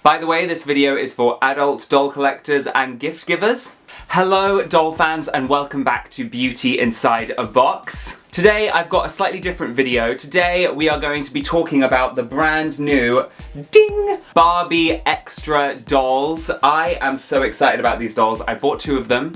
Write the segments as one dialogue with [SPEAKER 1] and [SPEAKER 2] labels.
[SPEAKER 1] By the way, this video is for adult doll collectors and gift givers. Hello doll fans and welcome back to Beauty Inside a Box. Today I've got a slightly different video. Today we are going to be talking about the brand new, ding, Barbie Extra dolls. I am so excited about these dolls. I bought two of them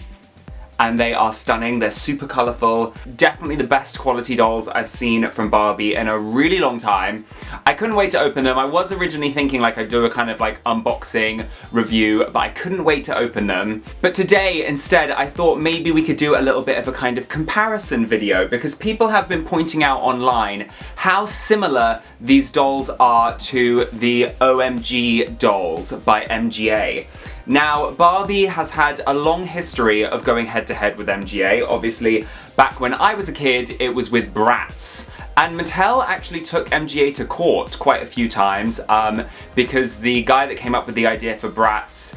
[SPEAKER 1] and they are stunning. They're super colourful. Definitely the best quality dolls I've seen from Barbie in a really long time. I couldn't wait to open them. I was originally thinking like I'd do a kind of like unboxing review, but I couldn't wait to open them. But today, instead, I thought maybe we could do a little bit of a kind of comparison video because people have been pointing out online how similar these dolls are to the OMG Dolls by MGA. Now, Barbie has had a long history of going head-to-head with MGA. Obviously, back when I was a kid, it was with Bratz. And Mattel actually took MGA to court quite a few times because the guy that came up with the idea for Bratz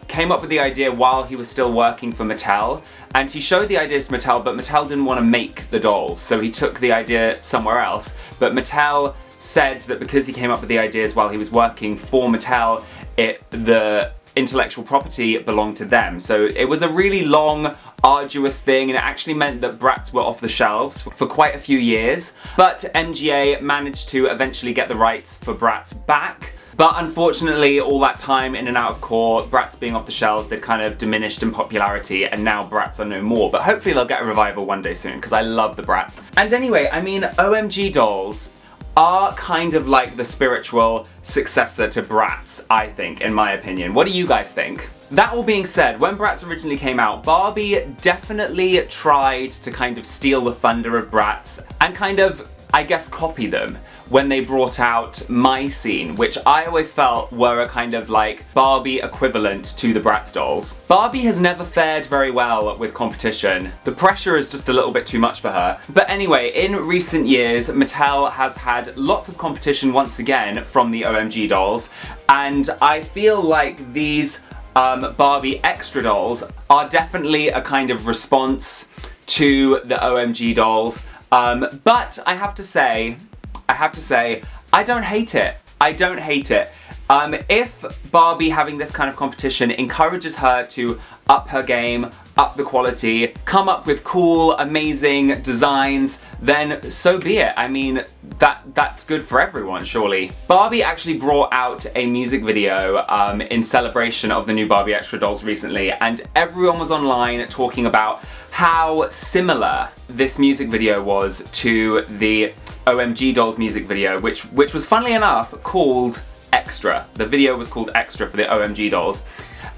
[SPEAKER 1] came up with the idea while he was still working for Mattel. And he showed the ideas to Mattel, but Mattel didn't want to make the dolls. So he took the idea somewhere else. But Mattel said that because he came up with the ideas while he was working for Mattel, the intellectual property belonged to them. So it was a really long, arduous thing, and it actually meant that Bratz were off the shelves for quite a few years. But MGA managed to eventually get the rights for Bratz back. But unfortunately, all that time in and out of court, Bratz being off the shelves, they'd kind of diminished in popularity, and now Bratz are no more. But hopefully they'll get a revival one day soon, because I love the Bratz. And anyway, I mean, OMG Dolls are kind of like the spiritual successor to Bratz, I think, in my opinion. What do you guys think? That all being said, when Bratz originally came out, Barbie definitely tried to kind of steal the thunder of Bratz and kind of, I guess, copy them when they brought out My Scene, which I always felt were a kind of like Barbie equivalent to the Bratz dolls. Barbie has never fared very well with competition. The pressure is just a little bit too much for her. But anyway, in recent years, Mattel has had lots of competition once again from the OMG dolls, and I feel like these Barbie Extra dolls are definitely a kind of response to the OMG dolls. But I have to say, I don't hate it. I don't hate it. If Barbie having this kind of competition encourages her to up her game, up the quality, come up with cool, amazing designs, then so be it. I mean, that's good for everyone, surely. Barbie actually brought out a music video in celebration of the new Barbie Extra dolls recently, and everyone was online talking about how similar this music video was to the OMG Dolls music video, which was funnily enough called Extra. The video was called Extra for the OMG Dolls.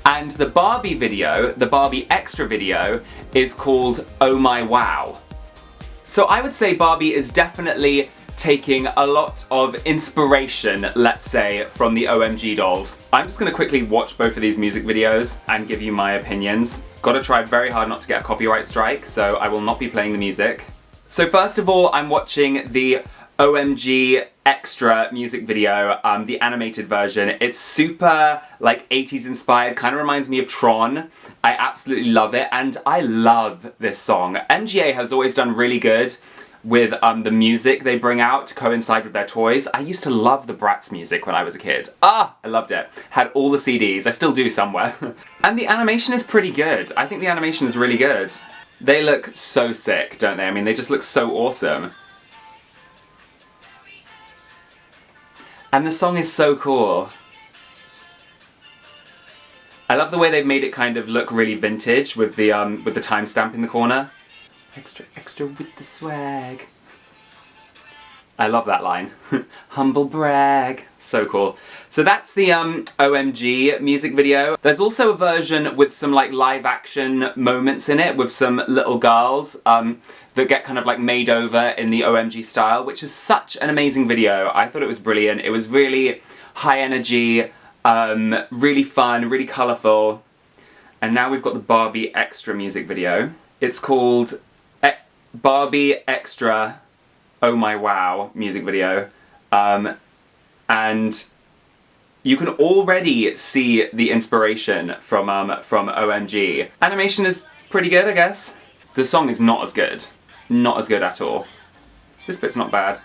[SPEAKER 1] And the Barbie video, the Barbie Extra video, is called Oh My Wow. So I would say Barbie is definitely taking a lot of inspiration, let's say, from the OMG Dolls. I'm just gonna quickly watch both of these music videos and give you my opinions. Gotta try very hard not to get a copyright strike, so I will not be playing the music. So first of all, I'm watching the OMG Extra music video, the animated version. It's super like 80s inspired, kind of reminds me of Tron. I absolutely love it, and I love this song. MGA has always done really good with the music they bring out to coincide with their toys. I used to love the Bratz music when I was a kid. I loved it. Had all the CDs, I still do somewhere. And the animation is pretty good. I think the animation is really good. They look so sick, don't they? I mean, they just look so awesome. And the song is so cool. I love the way they've made it kind of look really vintage with the timestamp in the corner. Extra, extra with the swag. I love that line. Humble brag. So cool. So that's the OMG music video. There's also a version with some like live action moments in it with some little girls that get kind of like made over in the OMG style, which is such an amazing video. I thought it was brilliant. It was really high energy, really fun, really colourful. And now we've got the Barbie Extra music video. It's called Barbie Extra Oh My Wow music video. And you can already see the inspiration from OMG. Animation is pretty good, I guess. The song is not as good. Not as good at all. This bit's not bad.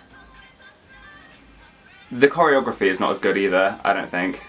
[SPEAKER 1] The choreography is not as good either, I don't think.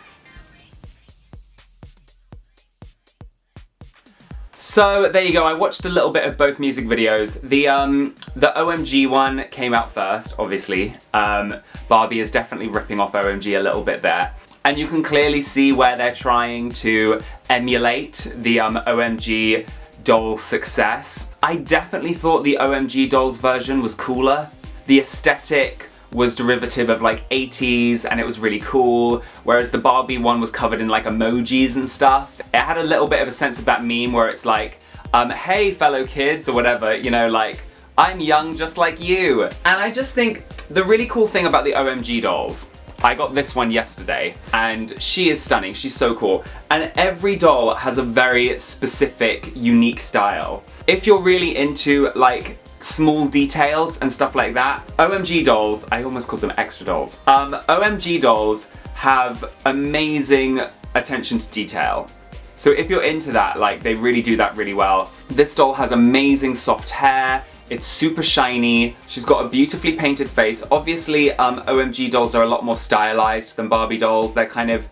[SPEAKER 1] So there you go, I watched a little bit of both music videos. The OMG one came out first, obviously. Barbie is definitely ripping off OMG a little bit there. And you can clearly see where they're trying to emulate the OMG Dolls success. I definitely thought the OMG Dolls version was cooler. The aesthetic was derivative of like 80s and it was really cool, whereas the Barbie one was covered in like emojis and stuff. It had a little bit of a sense of that meme where it's like, hey fellow kids or whatever, you know, like, I'm young just like you. And I just think the really cool thing about the OMG Dolls, I got this one yesterday and she is stunning, she's so cool. And every doll has a very specific, unique style. If you're really into like small details and stuff like that, OMG Dolls, I almost called them Extra Dolls. OMG Dolls have amazing attention to detail. So if you're into that, like, they really do that really well. This doll has amazing soft hair, it's super shiny, she's got a beautifully painted face. Obviously, OMG Dolls are a lot more stylized than Barbie dolls. They kind of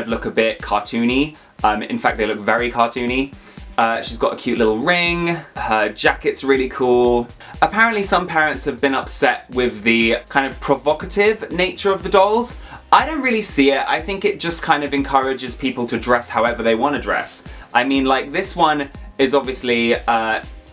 [SPEAKER 1] look a bit cartoony. In fact, they look very cartoony. She's got a cute little ring, her jacket's really cool. Apparently some parents have been upset with the kind of provocative nature of the dolls. I don't really see it. I think it just kind of encourages people to dress however they want to dress. I mean, like, this one is obviously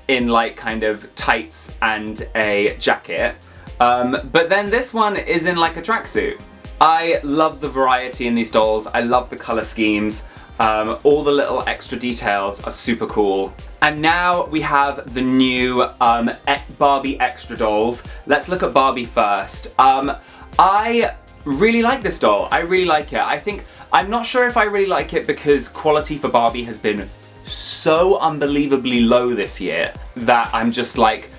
[SPEAKER 1] in like kind of tights and a jacket, but then this one is in like a tracksuit. I love the variety in these dolls. I love the color schemes. All the little extra details are super cool. And now we have the new Barbie Extra dolls. Let's look at Barbie first. I really like this doll. I really like it. I'm not sure if I really like it because quality for Barbie has been so unbelievably low this year that I'm just like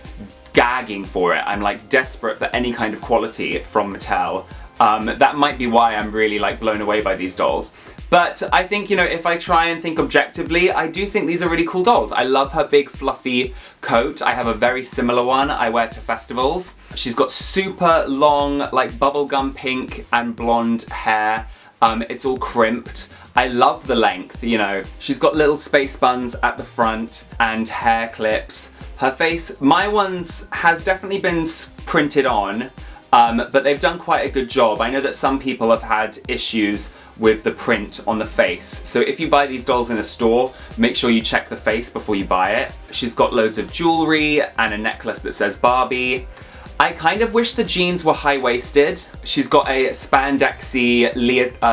[SPEAKER 1] gagging for it. I'm like desperate for any kind of quality from Mattel. That might be why I'm really like blown away by these dolls. But I think, you know, if I try and think objectively, I do think these are really cool dolls. I love her big fluffy coat. I have a very similar one I wear to festivals. She's got super long, like bubblegum pink and blonde hair. It's all crimped. I love the length, you know. She's got little space buns at the front and hair clips. Her face, my one's has definitely been printed on, but they've done quite a good job. I know that some people have had issues with the print on the face. So if you buy these dolls in a store, make sure you check the face before you buy it. She's got loads of jewelry and a necklace that says Barbie. I kind of wish the jeans were high-waisted. She's got a spandexy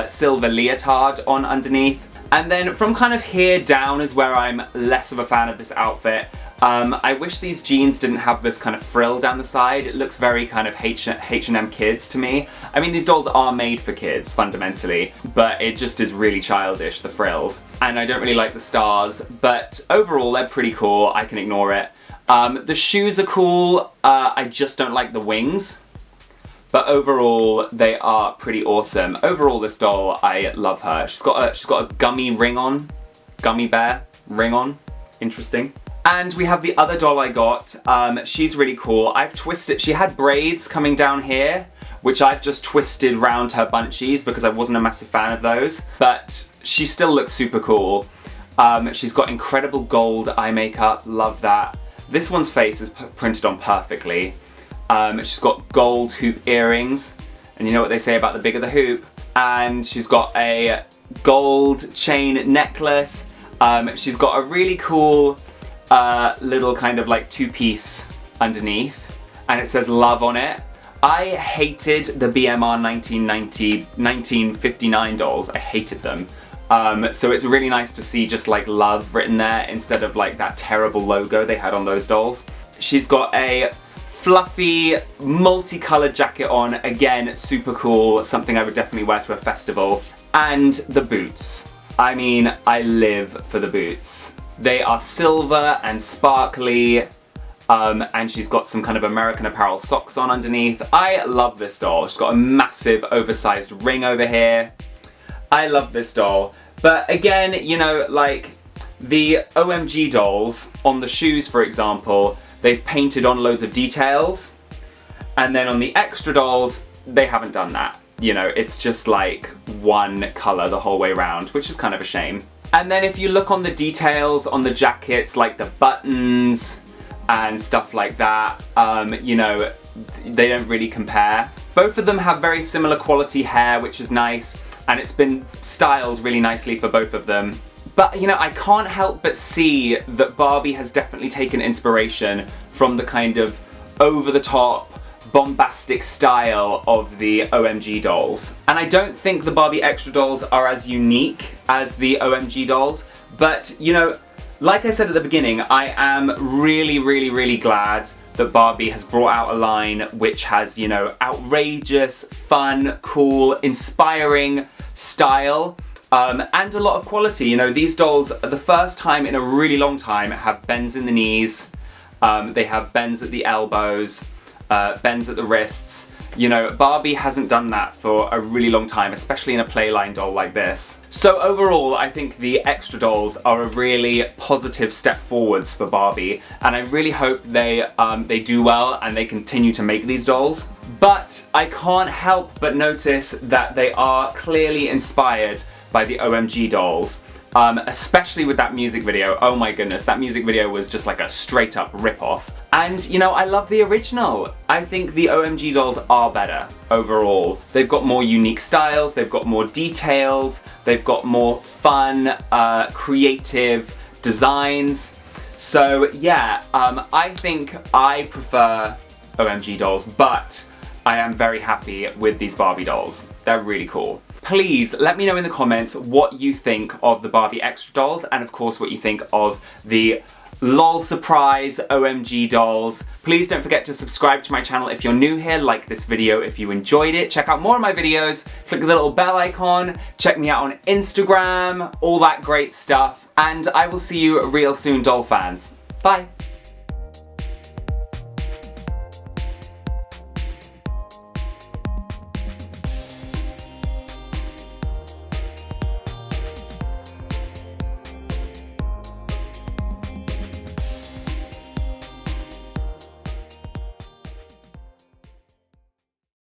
[SPEAKER 1] silver leotard on underneath. And then from kind of here down is where I'm less of a fan of this outfit. I wish these jeans didn't have this kind of frill down the side. It looks very kind of H&M Kids to me. I mean, these dolls are made for kids, fundamentally, but it just is really childish, the frills. And I don't really like the stars, but overall they're pretty cool. I can ignore it. The shoes are cool. I just don't like the wings. But overall, they are pretty awesome. Overall, this doll, I love her. She's got a gummy ring on. Gummy bear ring on. Interesting. And we have the other doll I got. She's really cool. I've twisted, she had braids coming down here, which I've just twisted round her bunchies because I wasn't a massive fan of those. But she still looks super cool. She's got incredible gold eye makeup, love that. This one's face is printed on perfectly. She's got gold hoop earrings, and you know what they say about the bigger the hoop. And she's got a gold chain necklace. She's got a really cool little kind of like two-piece underneath, and it says love on it. I hated the BMR 1959 dolls. I hated them. So it's really nice to see just like love written there instead of like that terrible logo they had on those dolls. She's got a fluffy, multicolored jacket on, again, super cool, something I would definitely wear to a festival. And the boots. I mean, I live for the boots. They are silver and sparkly, and she's got some kind of American Apparel socks on underneath. I love this doll. She's got a massive oversized ring over here. I love this doll. But again, you know, like the OMG dolls on the shoes, for example, they've painted on loads of details. And then on the Extra dolls, they haven't done that. You know, it's just like one color the whole way around, which is kind of a shame. And then if you look on the details on the jackets, like the buttons and stuff like that, you know, they don't really compare. Both of them have very similar quality hair, which is nice, and it's been styled really nicely for both of them. But, you know, I can't help but see that Barbie has definitely taken inspiration from the kind of over-the-top, bombastic style of the OMG dolls. And I don't think the Barbie Extra dolls are as unique as the OMG dolls, but, you know, like I said at the beginning, I am really glad that Barbie has brought out a line which has, you know, outrageous, fun, cool, inspiring style, and a lot of quality. You know, these dolls, the first time in a really long time, have bends in the knees, they have bends at the elbows, bends at the wrists. You know, Barbie hasn't done that for a really long time, especially in a playline doll like this. So overall, I think the Extra dolls are a really positive step forwards for Barbie, and I really hope they do well and they continue to make these dolls. But I can't help but notice that they are clearly inspired by the OMG dolls. Especially with that music video. Oh my goodness, that music video was just like a straight up rip-off. And, you know, I love the original. I think the OMG dolls are better overall. They've got more unique styles, they've got more details, they've got more fun, creative designs. So yeah, I think I prefer OMG dolls, but I am very happy with these Barbie dolls. They're really cool. Please let me know in the comments what you think of the Barbie Extra dolls, and of course what you think of the LOL surprise OMG dolls. Please don't forget to subscribe to my channel if you're new here, like this video if you enjoyed it, check out more of my videos, click the little bell icon, check me out on Instagram, all that great stuff, and I will see you real soon, doll fans. Bye!